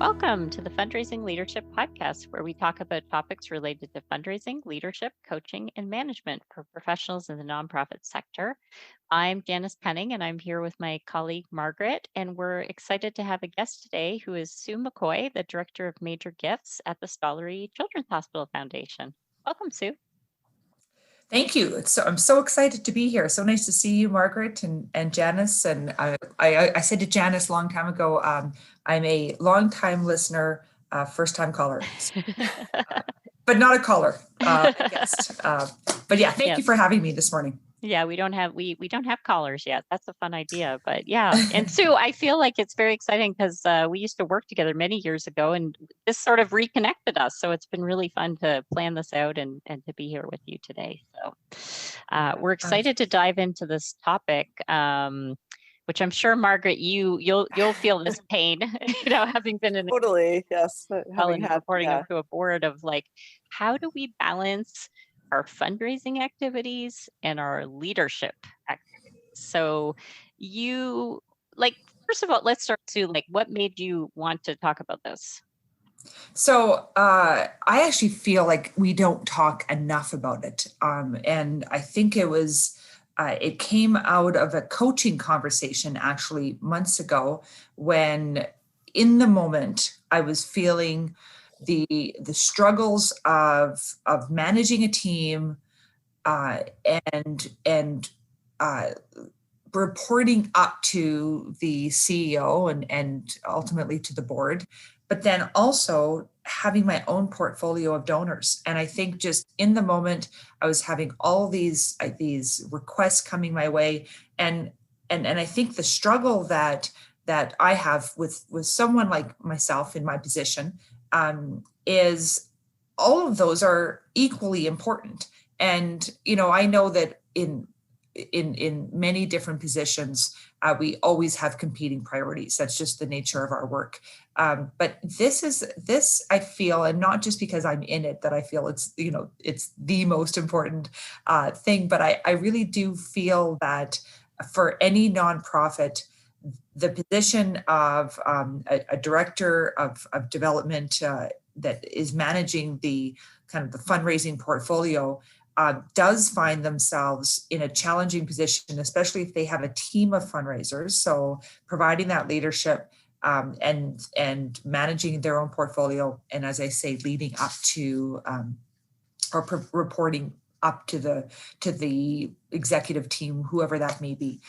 Welcome to the Fundraising Leadership Podcast, where we talk about topics related to fundraising, leadership, coaching, and management for professionals in the nonprofit sector. I'm Janice Penning, and I'm here with my colleague Margaret, and we're excited to have a guest today who is Sue McCoy, the Director of Major Gifts at the Stollery Children's Hospital Foundation. Welcome, Sue. Thank you. I'm so excited to be here. So nice to see you, Margaret and Janice. And I said to Janice a long time ago, I'm a long-time listener, first-time caller, but not a caller, a guest. But yeah, thank you for having me this morning. Yeah, we don't have callers yet. That's a fun idea, but yeah. And Sue, I feel like it's very exciting because we used to work together many years ago, and this sort of reconnected us. So it's been really fun to plan this out and to be here with you today. So we're excited to dive into this topic, which I'm sure, Margaret, you'll feel this pain, having been in totally yes, reporting to a board of like, how do we balance our fundraising activities and our leadership activities? So first of all, let's start to what made you want to talk about this? So I actually feel like we don't talk enough about it. And I think it came out of a coaching conversation actually months ago when in the moment I was feeling the struggles of managing a team and reporting up to the CEO and ultimately to the board, but then also having my own portfolio of donors. And I think just in the moment, I was having all these requests coming my way, and I think the struggle that I have with someone like myself in my position is all of those are equally important. And, I know that in many different positions, we always have competing priorities. That's just the nature of our work. But this, I feel, and not just because I'm in it, that I feel it's the most important thing, but I really do feel that for any nonprofit, the position of a director of development that is managing the kind of the fundraising portfolio does find themselves in a challenging position, especially if they have a team of fundraisers. So providing that leadership and managing their own portfolio, and as I say, leading up to reporting up to the executive team, whoever that may be.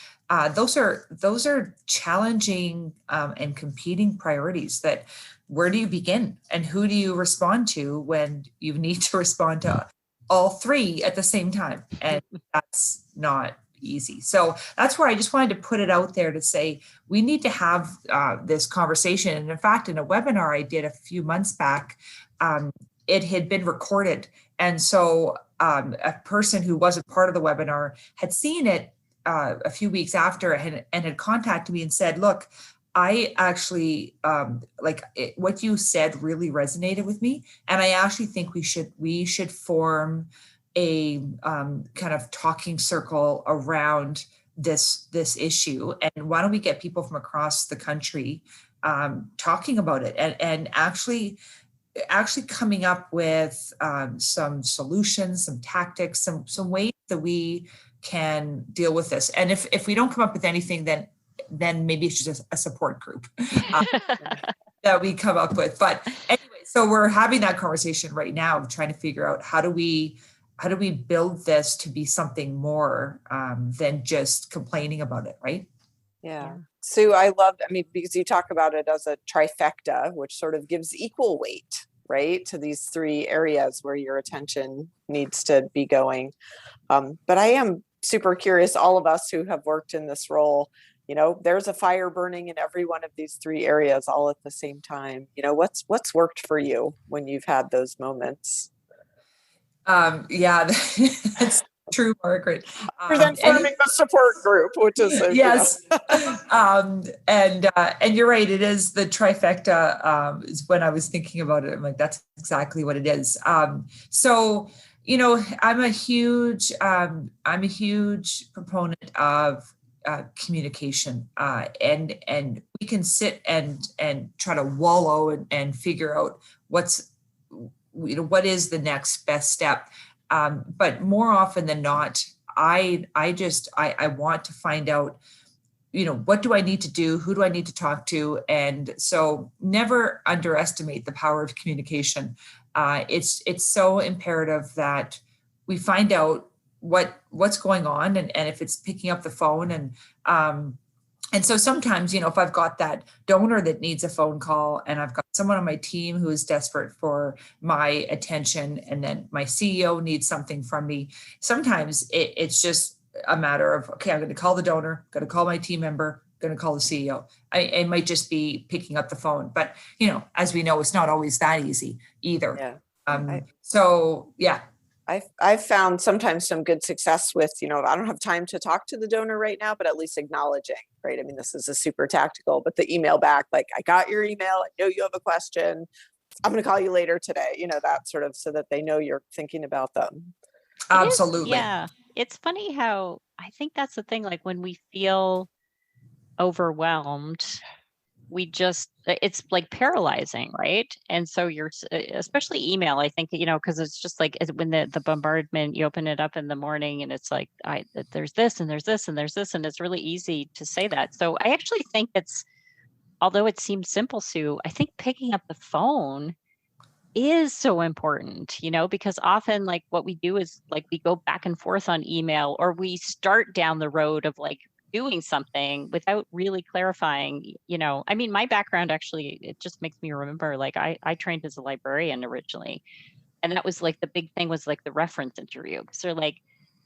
Those are challenging and competing priorities. That where do you begin and who do you respond to when you need to respond to all three at the same time? And that's not easy. So that's where I just wanted to put it out there to say we need to have this conversation. And in fact, in a webinar I did a few months back, it had been recorded. And so a person who wasn't part of the webinar had seen it a few weeks after and had contacted me and said, look, I actually what you said really resonated with me. And I actually think we should form a kind of talking circle around this issue. And why don't we get people from across the country talking about it and actually coming up with some solutions, some tactics, some ways that we can deal with this. And if we don't come up with anything, then maybe it's just a support group that we come up with. But anyway, so we're having that conversation right now, trying to figure out how do we build this to be something more than just complaining about it, right? Yeah. Sue, I loved, because you talk about it as a trifecta, which sort of gives equal weight, right, to these three areas where your attention needs to be going. But I am super curious, all of us who have worked in this role, there's a fire burning in every one of these three areas all at the same time. What's worked for you when you've had those moments? Yeah, that's true, Margaret. Then forming the support group, which is yes, and you're right. It is the trifecta. Is when I was thinking about it, I'm like, that's exactly what it is. So I'm a huge proponent of communication, and we can sit and try to wallow and figure out what is the next best step. But more often than not, I want to find out, what do I need to do? Who do I need to talk to? And so never underestimate the power of communication. It's so imperative that we find out what's going on, and if it's picking up the phone, and so sometimes, if I've got that donor that needs a phone call, and I've got someone on my team who is desperate for my attention, and then my CEO needs something from me, sometimes it's just a matter of, okay, I'm going to call the donor, going to call my team member, going to call the CEO. It might just be picking up the phone, but as we know, it's not always that easy either. Yeah. So yeah. I've found sometimes some good success with, I don't have time to talk to the donor right now, but at least acknowledging, right? I mean, this is a super tactical, but the email back, like, I got your email, I know you have a question, I'm going to call you later today, that sort of, so that they know you're thinking about them. Absolutely. Yeah. It's funny how I think that's the thing, like when we feel overwhelmed, it's like paralyzing, right? And so especially email, I think, because it's just like when the bombardment, you open it up in the morning and it's like, there's this and there's this and there's this, and it's really easy to say that. So I actually think although it seems simple, Sue, I think picking up the phone is so important, because often like what we do is like we go back and forth on email, or we start down the road of like doing something without really clarifying. I mean, my background, actually, it just makes me remember, like I trained as a librarian originally, and that was like the big thing was like the reference interview. So they're like,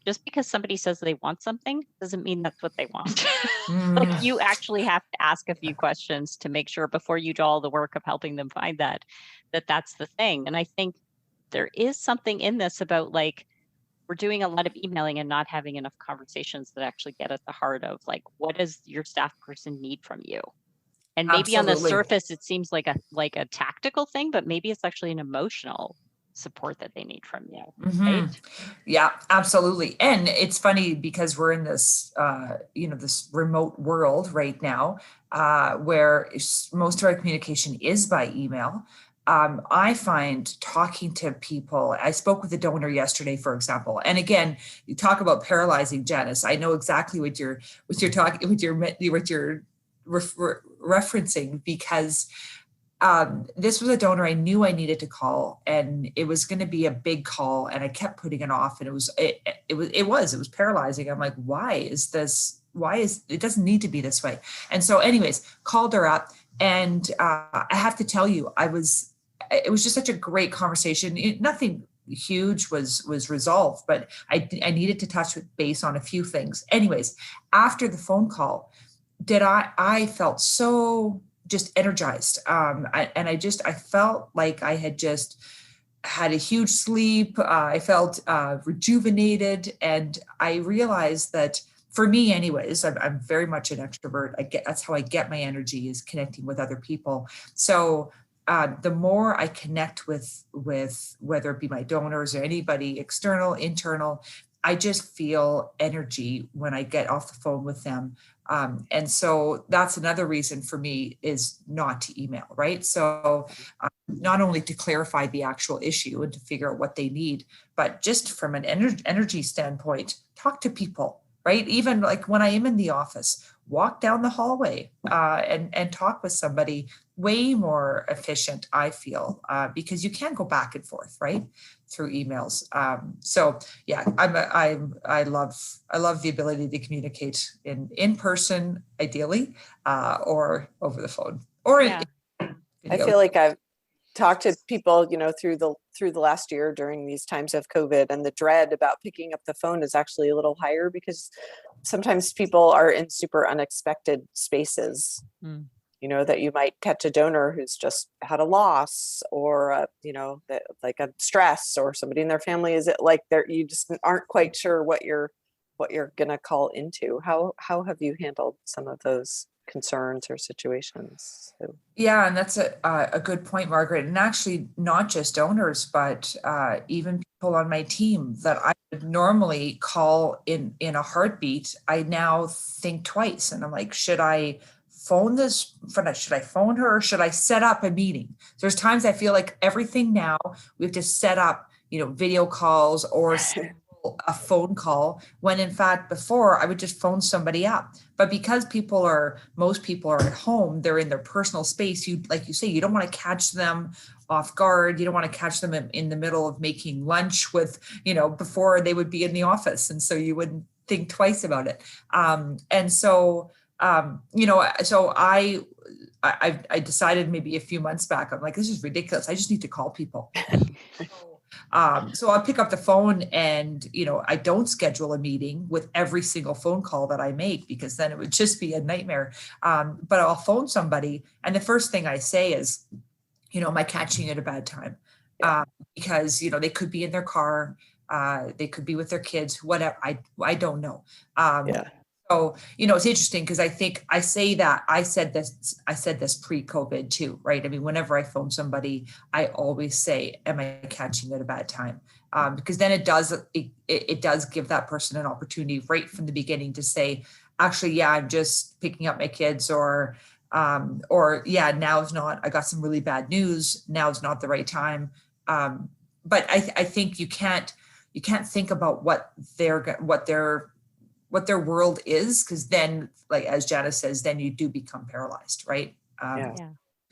just because somebody says they want something doesn't mean that's what they want. Like you actually have to ask a few questions to make sure before you do all the work of helping them find that's the thing. And I think there is something in this about like, we're doing a lot of emailing and not having enough conversations that actually get at the heart of like, what does your staff person need from you? And maybe on the surface, it seems like a tactical thing, but maybe it's actually an emotional support that they need from you. Right? Yeah, absolutely. And it's funny because we're in this, this remote world right now, where most of our communication is by email. I find talking to people, I spoke with a donor yesterday, for example, and again, you talk about paralyzing, Janice. I know exactly what you're talking, what you're referencing, because this was a donor I knew I needed to call, and it was going to be a big call, and I kept putting it off, and it was paralyzing. I'm like, why is it doesn't need to be this way? And so anyways, called her up, and I have to tell you, it was just such a great conversation. Nothing huge was resolved, but I needed to touch base on a few things. Anyways, after the phone call, I felt so just energized. I felt like I had just had a huge sleep. I felt rejuvenated. And I realized that for me anyways, I'm very much an extrovert. That's how I get my energy, is connecting with other people. So the more I connect with whether it be my donors or anybody external, internal, I just feel energy when I get off the phone with them. And so that's another reason for me is not to email, right? So not only to clarify the actual issue and to figure out what they need, but just from an energy standpoint, talk to people, right? Even like when I am in the office, walk down the hallway and talk with somebody. Way more efficient, I feel, because you can go back and forth, right, through emails. So yeah, I love the ability to communicate in person, ideally, or over the phone, or Yeah. I feel like I've talked to people, through the last year during these times of COVID, and the dread about picking up the phone is actually a little higher because sometimes people are in super unexpected spaces. That you might catch a donor who's just had a loss, or like a stress, or somebody in their family is like you just aren't quite sure what you're gonna call into. How have you handled some of those concerns or situations? Yeah, and that's a good point, Margaret. And actually, not just donors, but even people on my team that I would normally call in a heartbeat, I now think twice. And I'm like, should I phone this friend? Should I phone her? Or should I set up a meeting? There's times I feel like everything now we have to set up, video calls or a phone call, when in fact before I would just phone somebody up. But because most people are at home, they're in their personal space. Like you say, you don't want to catch them off guard. You don't want to catch them in the middle of making lunch with, before they would be in the office. And so you wouldn't think twice about it. So I decided maybe a few months back, I'm like, this is ridiculous. I just need to call people. So I'll pick up the phone and, I don't schedule a meeting with every single phone call that I make, because then it would just be a nightmare. But I'll phone somebody. And the first thing I say is, am I catching you at a bad time? Because, they could be in their car. They could be with their kids, whatever. I don't know. So, it's interesting because I think I said this pre-COVID too, right? I mean, whenever I phone somebody, I always say, am I catching you at a bad time? Because then it does give that person an opportunity right from the beginning to say, actually, yeah, I'm just picking up my kids, or yeah, now's not, I got some really bad news. Now's not the right time. But I think you can't think about what their world is, because then, like as Janice says, then you do become paralyzed, right?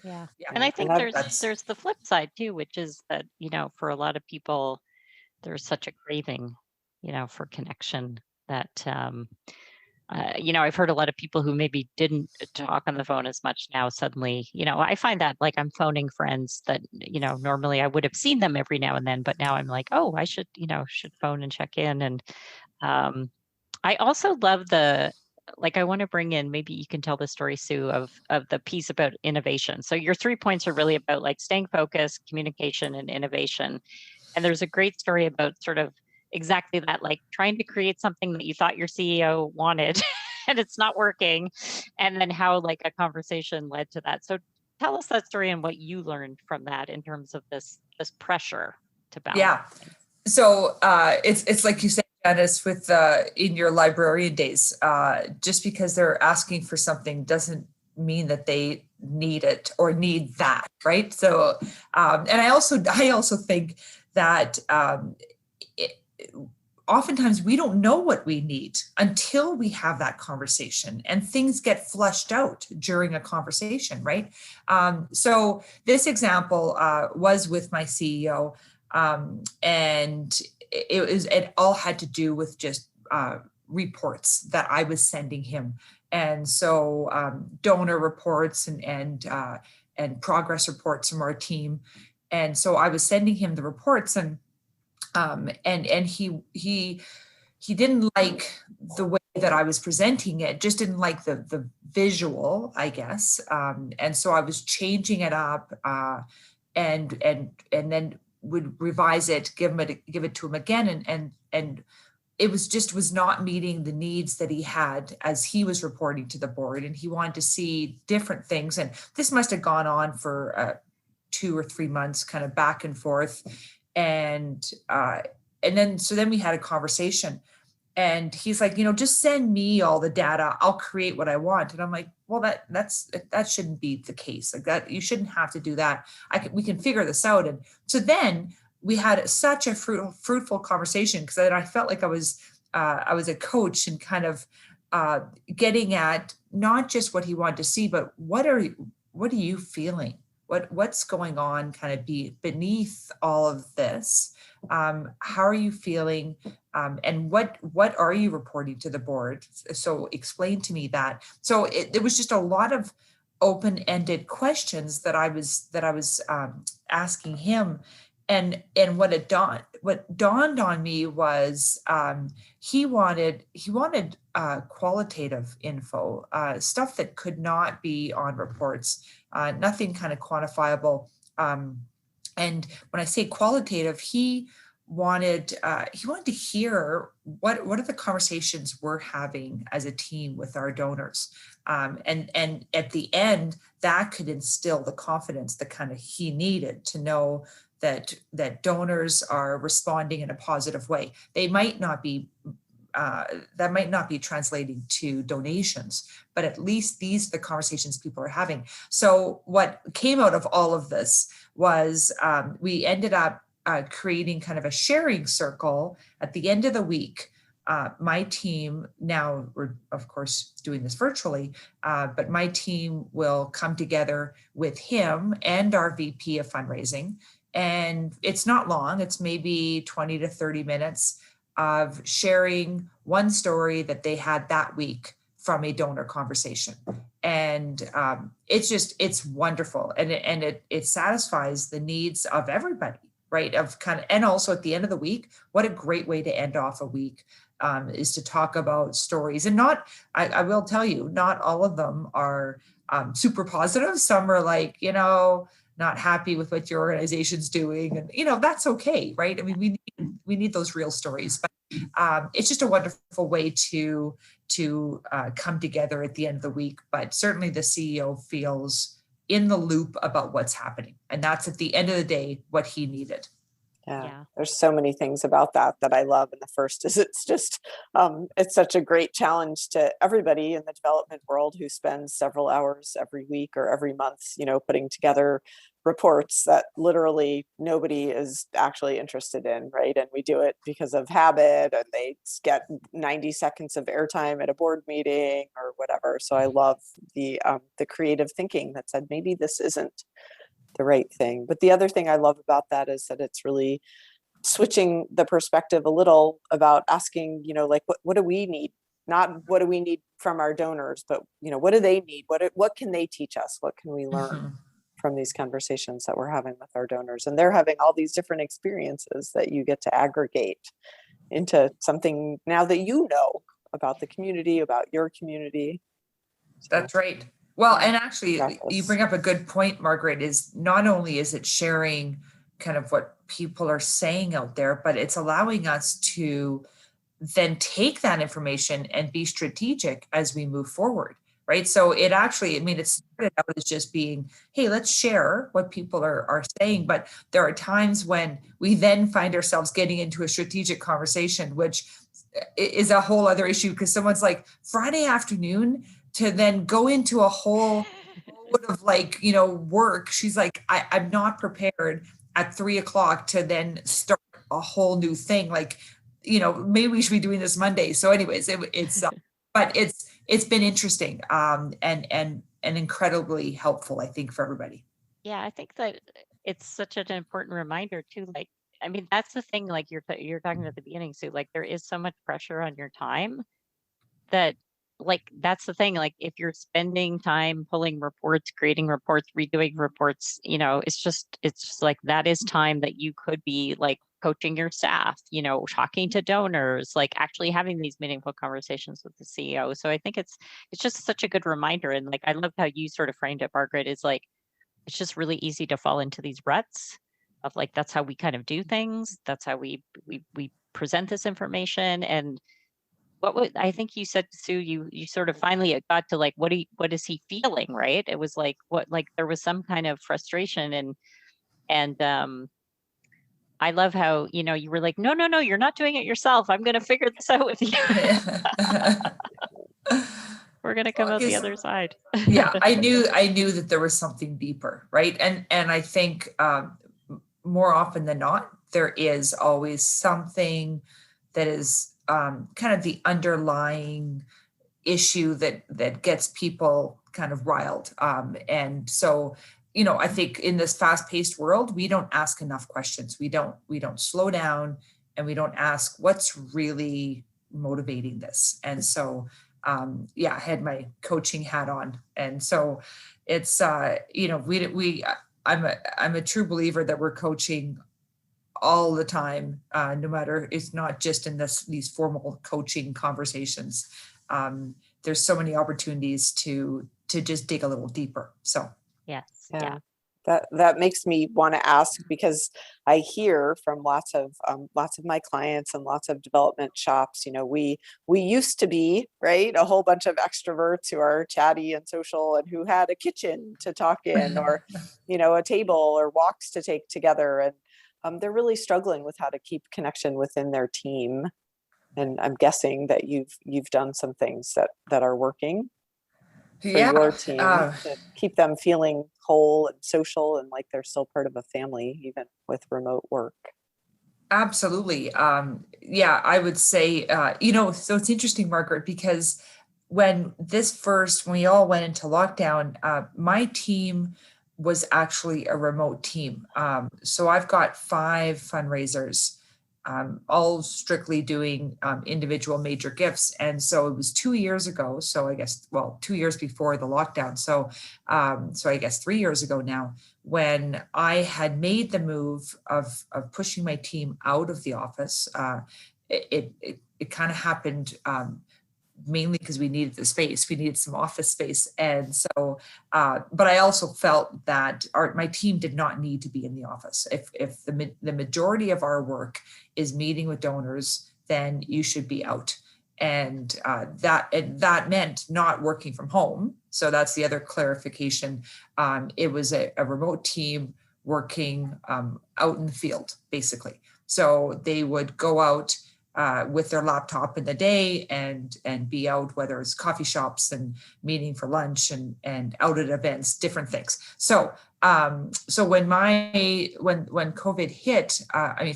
Yeah. And I think And there's the flip side too, which is that, for a lot of people, there's such a craving, for connection that, I've heard a lot of people who maybe didn't talk on the phone as much now suddenly, I find that like I'm phoning friends that, normally I would have seen them every now and then, but now I'm like, oh, I should phone and check in. And, I also love I want to bring in, maybe you can tell the story, Sue, of the piece about innovation. So your 3 points are really about like staying focused, communication, and innovation. And there's a great story about sort of exactly that, like trying to create something that you thought your CEO wanted and it's not working. And then how like a conversation led to that. So tell us that story and what you learned from that in terms of this pressure to balance. Yeah. So it's like you said, Janice, with in your librarian days, just because they're asking for something doesn't mean that they need it or need that, right? So, and I also think that oftentimes we don't know what we need until we have that conversation, and things get flushed out during a conversation, right? So this example was with my CEO. And it all had to do with just reports that I was sending him. And so donor reports and progress reports from our team. And so I was sending him the reports, and he didn't like the way that I was presenting it, just didn't like the visual, I guess. And so I was changing it up and then would revise it, give it to him again, and it was not meeting the needs that he had as he was reporting to the board, and he wanted to see different things. And this must have gone on for 2 or 3 months, kind of back and forth, and then we had a conversation. And he's like, just send me all the data. I'll create what I want. And I'm like, well, that shouldn't be the case. Like that, you shouldn't have to do that. We can figure this out. And so then we had such a fruitful conversation, because then I felt like I was a coach and kind of getting at not just what he wanted to see, but what are you feeling? What's going on kind of beneath all of this? How are you feeling? And what are you reporting to the board? So explain to me that. So there was just a lot of open-ended questions that I was asking him. And what dawned on me was he wanted qualitative info, stuff that could not be on reports, nothing kind of quantifiable. And when I say qualitative, he wanted to hear what are the conversations we're having as a team with our donors, and at the end that could instill the confidence that kind of he needed to know that donors are responding in a positive way. They might not be that might not be translating to donations, but at least these are the conversations people are having. So what came out of all of this was we ended up creating kind of a sharing circle at the end of the week. My team, now we're of course doing this virtually, but my team will come together with him and our VP of fundraising. And it's not long, it's maybe 20 to 30 minutes of sharing one story that they had that week from a donor conversation. And it's wonderful. And it satisfies the needs of everybody, right? And also at the end of the week, what a great way to end off a week is to talk about stories. And I will tell you, not all of them are super positive. Some are like, not happy with what your organization's doing. And, that's okay, right? I mean, we need those real stories, but it's just a wonderful way to come together at the end of the week. But certainly the CEO feels in the loop about what's happening. And that's at the end of the day, what he needed. Yeah. There's so many things about that I love. And the first is it's just, it's such a great challenge to everybody in the development world who spends several hours every week or every month, putting together reports that literally nobody is actually interested in, right? And we do it because of habit, and they get 90 seconds of airtime at a board meeting or whatever. So I love the creative thinking that said, maybe this isn't the right thing. But the other thing I love about that is that it's really switching the perspective a little about asking, like, what do we need? Not what do we need from our donors, but, what do they need? What can they teach us? What can we learn from these conversations that we're having with our donors? And they're having all these different experiences that you get to aggregate into something now that about the community, about your community. So, that's right. Well, and actually, you bring up a good point, Margaret, is not only is it sharing kind of what people are saying out there, but it's allowing us to then take that information and be strategic as we move forward, right? So it actually, it started out as just being, hey, let's share what people are saying. But there are times when we then find ourselves getting into a strategic conversation, which is a whole other issue, because someone's like, Friday afternoon, to then go into a whole load of work. She's like, I'm not prepared at 3:00 to then start a whole new thing. Maybe we should be doing this Monday. So anyways, but it's been interesting and incredibly helpful, I think, for everybody. Yeah, I think that it's such an important reminder too. That's the thing, like you're talking at the beginning, Sue, like there is so much pressure on your time that that's the thing, like if you're spending time pulling reports, creating reports, redoing reports, it's just like that is time that you could be like coaching your staff, talking to donors, like actually having these meaningful conversations with the CEO. So I think it's just such a good reminder. And like I love how you sort of framed it, Margaret, is like it's just really easy to fall into these ruts of like that's how we kind of do things, that's how we present this information. And I think you said, Sue, you sort of finally got to like, what is he feeling? Right. It was like, there was some kind of frustration and I love how, you were like, no, you're not doing it yourself. I'm going to figure this out with you. We're going to come out the other side. Yeah. I knew that there was something deeper. Right. And I think more often than not, there is always something that is kind of the underlying issue that gets people kind of riled. And so, I think in this fast-paced world, we don't ask enough questions. We don't slow down, and we don't ask what's really motivating this. And so, I had my coaching hat on, and so it's I'm a true believer that we're coaching all the time, no matter, it's not just in these formal coaching conversations. There's so many opportunities to just dig a little deeper. So yes, yeah. That makes me want to ask, because I hear from lots of my clients and lots of development shops, we used to be, right, a whole bunch of extroverts who are chatty and social and who had a kitchen to talk in, or a table or walks to take together. And they're really struggling with how to keep connection within their team. And I'm guessing that you've done some things that are working for your team to keep them feeling whole and social and like they're still part of a family, even with remote work. Absolutely. Yeah, I would say, so it's interesting, Margaret, because when we all went into lockdown, my team was actually a remote team. So I've got 5 fundraisers, all strictly doing individual major gifts. And so it was 2 years ago. So I guess, 2 years before the lockdown. So I guess 3 years ago now, when I had made the move of pushing my team out of the office. It kind of happened mainly because we needed the space. We needed some office space. And so, but I also felt that my team did not need to be in the office. If the majority of our work is meeting with donors, then you should be out. And that meant not working from home. So that's the other clarification. It was a remote team working out in the field, basically. So they would go out with their laptop in the day and be out, whether it's coffee shops and meeting for lunch and out at events, different things. So when COVID hit,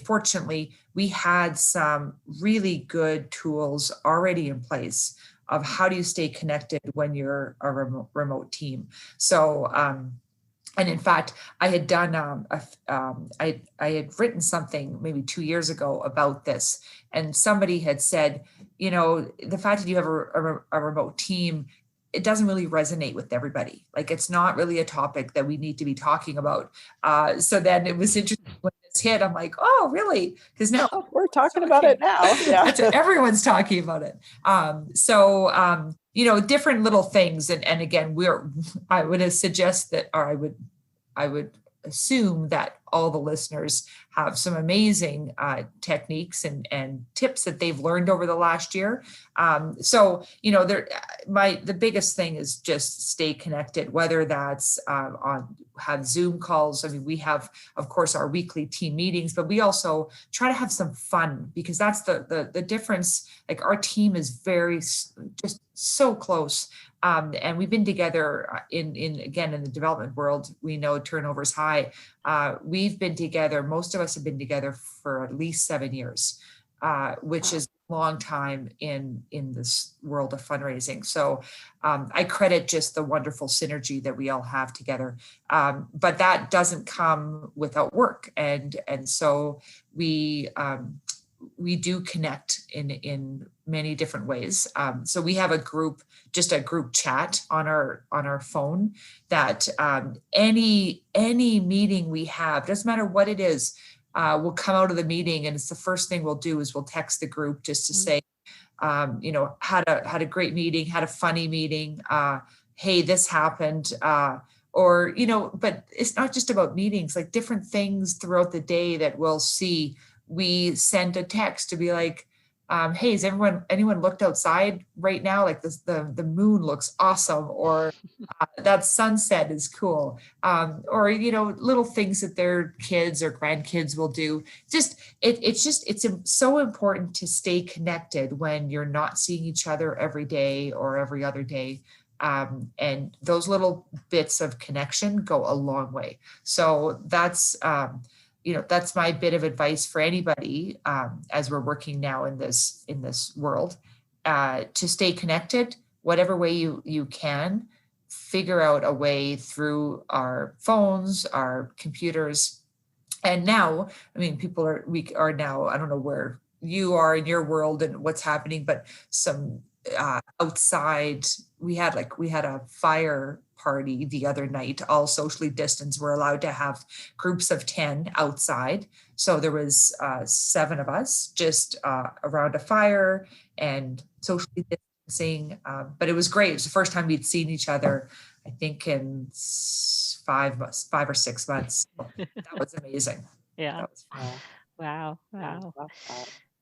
fortunately, we had some really good tools already in place of how do you stay connected when you're a remote team. So, and in fact, I had done, I had written something maybe 2 years ago about this, and somebody had said, the fact that you have a remote team, it doesn't really resonate with everybody. Like, it's not really a topic that we need to be talking about. So then it was interesting when this hit, I'm like, oh, really? Because now we're talking about it now. Yeah. Everyone's talking about it. Different little things. And again, I would suggest that, or I would assume that all the listeners have some amazing techniques and tips that they've learned over the last year. The biggest thing is just stay connected, whether that's have Zoom calls. We have, of course, our weekly team meetings, but we also try to have some fun, because that's the difference. Like, our team is just so close. And we've been together in the development world. We know turnover's high. We've been together, most of us have been together for at least 7 years, which is a long time in this world of fundraising. So I credit just the wonderful synergy that we all have together. But that doesn't come without work. And so we do connect in many different ways. So we have a group chat on our phone that any meeting we have, doesn't matter what it is, we'll come out of the meeting, and it's the first thing we'll do is we'll text the group just to say, had a great meeting, had a funny meeting. Hey, this happened. But it's not just about meetings, like different things throughout the day that we'll see. We send a text to be like, hey, has anyone looked outside right now? Like, the moon looks awesome, or that sunset is cool. Or little things that their kids or grandkids will do. It's so important to stay connected when you're not seeing each other every day or every other day. And those little bits of connection go a long way. So that's my bit of advice for anybody as we're working now in this world, to stay connected, whatever way you can. Figure out a way through our phones, our computers. And now, we are now, I don't know where you are in your world and what's happening, but some outside, we had a fire party the other night, all socially distanced. We're allowed to have groups of 10 outside. So there was 7 of us just around a fire and socially distancing. But it was great. It was the first time we'd seen each other, I think, in 5 or 6 months. So that was amazing. Yeah. That was fun. Wow.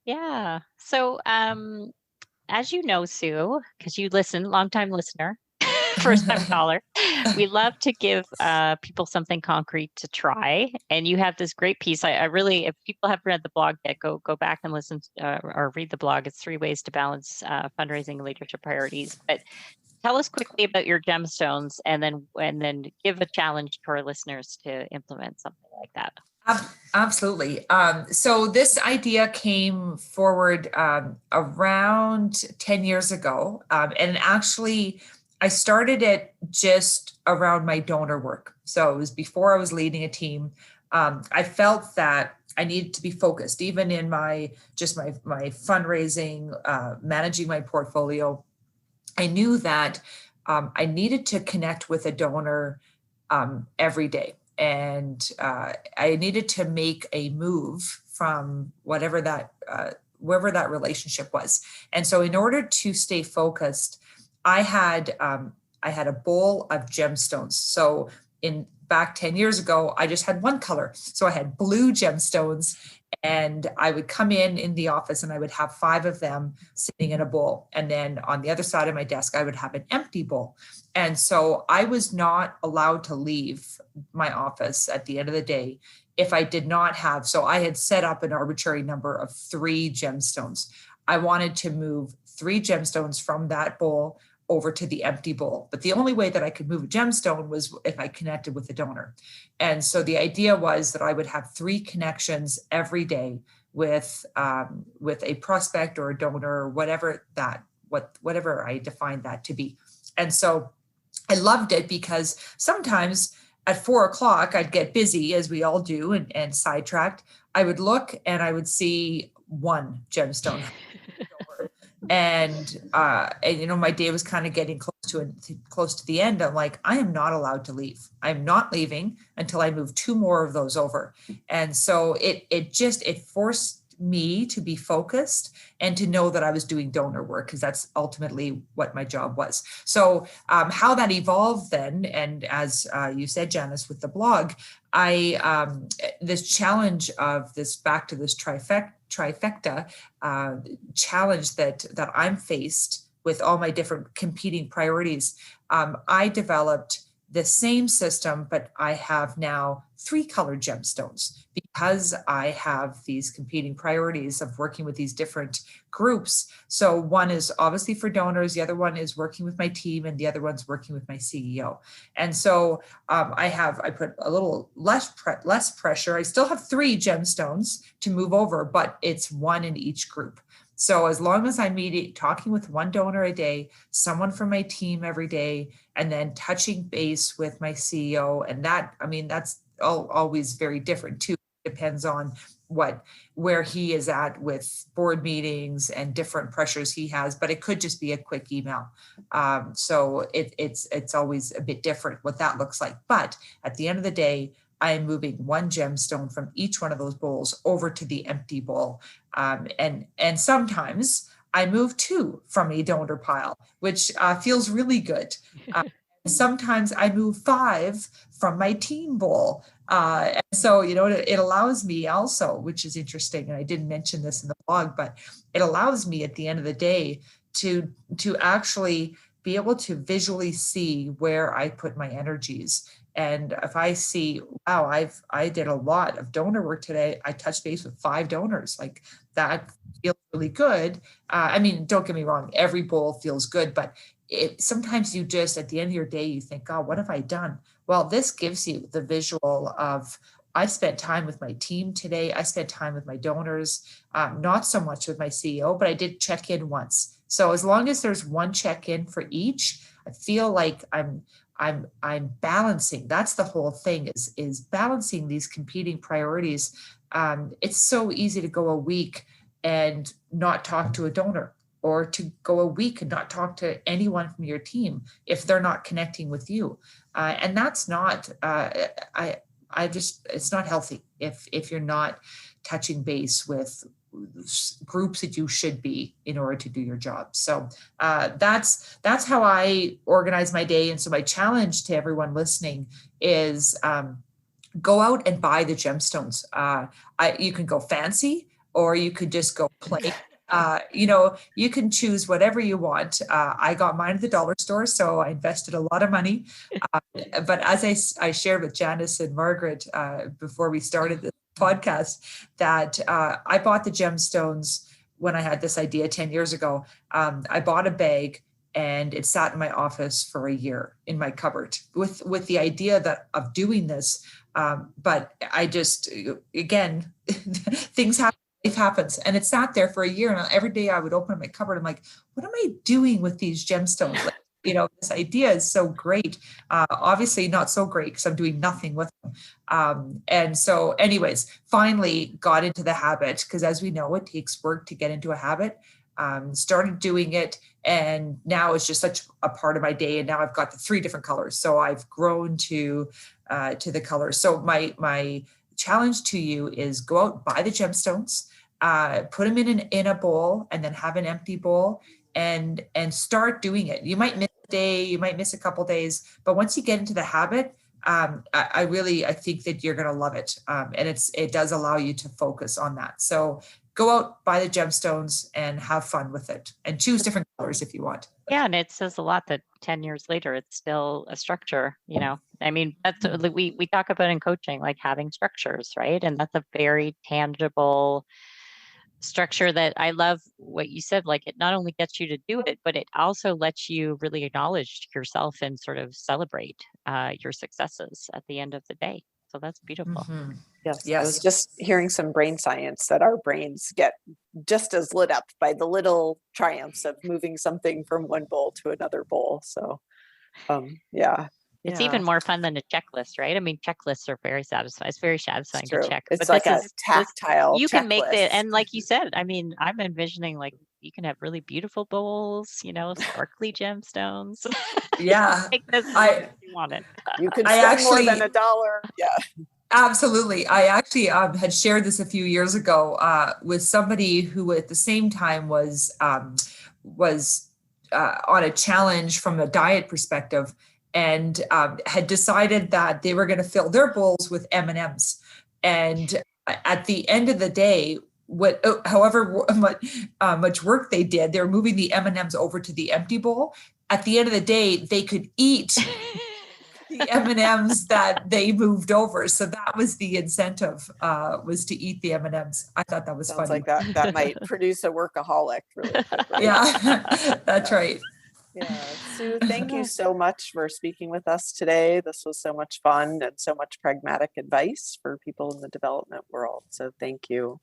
Yeah. So, as you know, Sue, because you listen, longtime listener, first time caller, We love to give people something concrete to try. And you have this great piece. I really, if people haven't read the blog yet, go back and listen or read the blog. It's 3 ways to balance fundraising and leadership priorities. But tell us quickly about your gemstones, and then give a challenge to our listeners to implement something like that. Absolutely. So this idea came forward around 10 years ago. And actually, I started it just around my donor work. So it was before I was leading a team. I felt that I needed to be focused, even in my fundraising, managing my portfolio. I knew that I needed to connect with a donor every day. And I needed to make a move from wherever that relationship was. And so in order to stay focused, I had a bowl of gemstones. So back 10 years ago, I just had one color. So I had blue gemstones, and I would come in the office and I would have 5 of them sitting in a bowl. And then on the other side of my desk, I would have an empty bowl. And so I was not allowed to leave my office at the end of the day if I did not have, so I had set up an arbitrary number of 3 gemstones. I wanted to move 3 gemstones from that bowl over to the empty bowl. But the only way that I could move a gemstone was if I connected with a donor. And so the idea was that I would have 3 connections every day with a prospect or a donor, or whatever I defined that to be. And so I loved it because sometimes at 4 o'clock, I'd get busy, as we all do, and sidetracked. I would look and I would see 1 gemstone. And my day was kind of getting close to the end. I'm like, I am not allowed to leave. I'm not leaving until I move 2 more of those over. And so it forced me to be focused and to know that I was doing donor work, because that's ultimately what my job was. So how that evolved then, and as you said, Janice, with the blog, this challenge of this, back to this trifecta challenge that I'm faced with all my different competing priorities, I developed the same system, but I have now 3 colored gemstones because I have these competing priorities of working with these different groups. So one is obviously for donors, the other one is working with my team, and the other one's working with my CEO. And so I put a little less pressure. I still have 3 gemstones to move over, but it's 1 in each group. So as long as I'm talking with 1 donor a day, someone from my team every day, and then touching base with my CEO, and that's always very different too. Depends on where he is at with board meetings and different pressures he has, but it could just be a quick email. So it's always a bit different what that looks like. But at the end of the day, I am moving 1 gemstone from each one of those bowls over to the empty bowl. And sometimes I move 2 from a donor pile, which feels really good. Sometimes I move 5 from my team bowl. And so, it allows me also, which is interesting, and I didn't mention this in the blog, but it allows me at the end of the day to actually be able to visually see where I put my energies. And if I see, wow, I did a lot of donor work today. I touched base with 5 donors. Like, that feels really good. Don't get me wrong, every bowl feels good, but sometimes you just, at the end of your day, you think, God, what have I done? Well, this gives you the visual of, I spent time with my team today. I spent time with my donors, not so much with my CEO, but I did check in once. So as long as there's 1 check-in for each, I feel like I'm balancing. That's the whole thing, is balancing these competing priorities. It's so easy to go a week and not talk to a donor, or to go a week and not talk to anyone from your team if they're not connecting with you. And that's not, it's not healthy if you're not touching base with groups that you should be in order to do your job. So that's how I organize my day. And so my challenge to everyone listening is go out and buy the gemstones. You can go fancy, or you could just go plain. You can choose whatever you want. I got mine at the dollar store, so I invested a lot of money. But as I shared with Janice and Margaret before we started the podcast, that I bought the gemstones when I had this idea 10 years ago. I bought a bag and it sat in my office for a year in my cupboard with the idea of doing this. But I just, again, things happen. Life happens, and it sat there for a year. And every day I would open up my cupboard. I'm like, what am I doing with these gemstones? Like, this idea is so great. Obviously not so great because I'm doing nothing with them. And so anyways, finally got into the habit, because as we know, it takes work to get into a habit. Started doing it, and now it's just such a part of my day. And now I've got the 3 different colors. So I've grown to the colors. So my challenge to you is go out, buy the gemstones, put them in a bowl, and then have an empty bowl and start doing it. You might miss a day, you might miss a couple days, but once you get into the habit, I think that you're going to love it. And it does allow you to focus on that. So go out, buy the gemstones, and have fun with it, and choose different colors if you want. Yeah, and it says a lot that 10 years later, it's still a structure, I mean, that's we talk about in coaching, like having structures, right? And that's a very tangible structure that I love what you said. Like, it not only gets you to do it, but it also lets you really acknowledge yourself and sort of celebrate your successes at the end of the day. So that's beautiful. Mm-hmm. Yes. I was just hearing some brain science that our brains get just as lit up by the little triumphs of moving something from one bowl to another bowl. So, It's even more fun than a checklist, right? I mean, checklists are very satisfying. It's very satisfying to check. It's but like a tactile you can make checklist. and like you said, I mean, I'm envisioning like you can have really beautiful bowls, sparkly gemstones. Yeah. Make this you want it. You could spend more than $1. Yeah. Absolutely. I actually had shared this a few years ago with somebody who at the same time was on a challenge from a diet perspective, and had decided that they were going to fill their bowls with M&Ms. And at the end of the day, however much work they did, they were moving the M&Ms over to the empty bowl. At the end of the day, they could eat the M&Ms that they moved over. So that was the incentive, was to eat the M&Ms. I thought that was Sounds funny. like that might produce a workaholic really quickly. Yeah, that's right. Yeah. Sue, thank you so much for speaking with us today. This was so much fun and so much pragmatic advice for people in the development world. So thank you.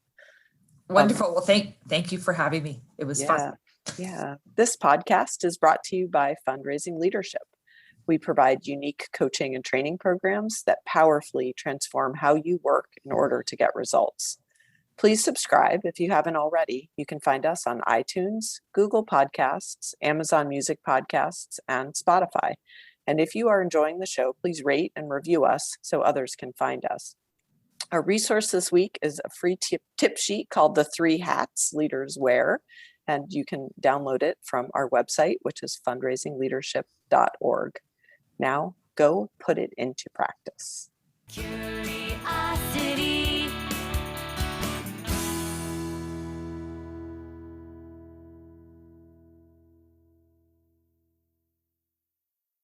Wonderful. Well, thank you for having me. It was fun. Yeah. This podcast is brought to you by Fundraising Leadership. We provide unique coaching and training programs that powerfully transform how you work in order to get results. Please subscribe if you haven't already. You can find us on iTunes, Google Podcasts, Amazon Music Podcasts, and Spotify. And if you are enjoying the show, please rate and review us so others can find us. Our resource this week is a free tip sheet called The 3 Hats Leaders Wear, and you can download it from our website, which is fundraisingleadership.org. Now, go put it into practice.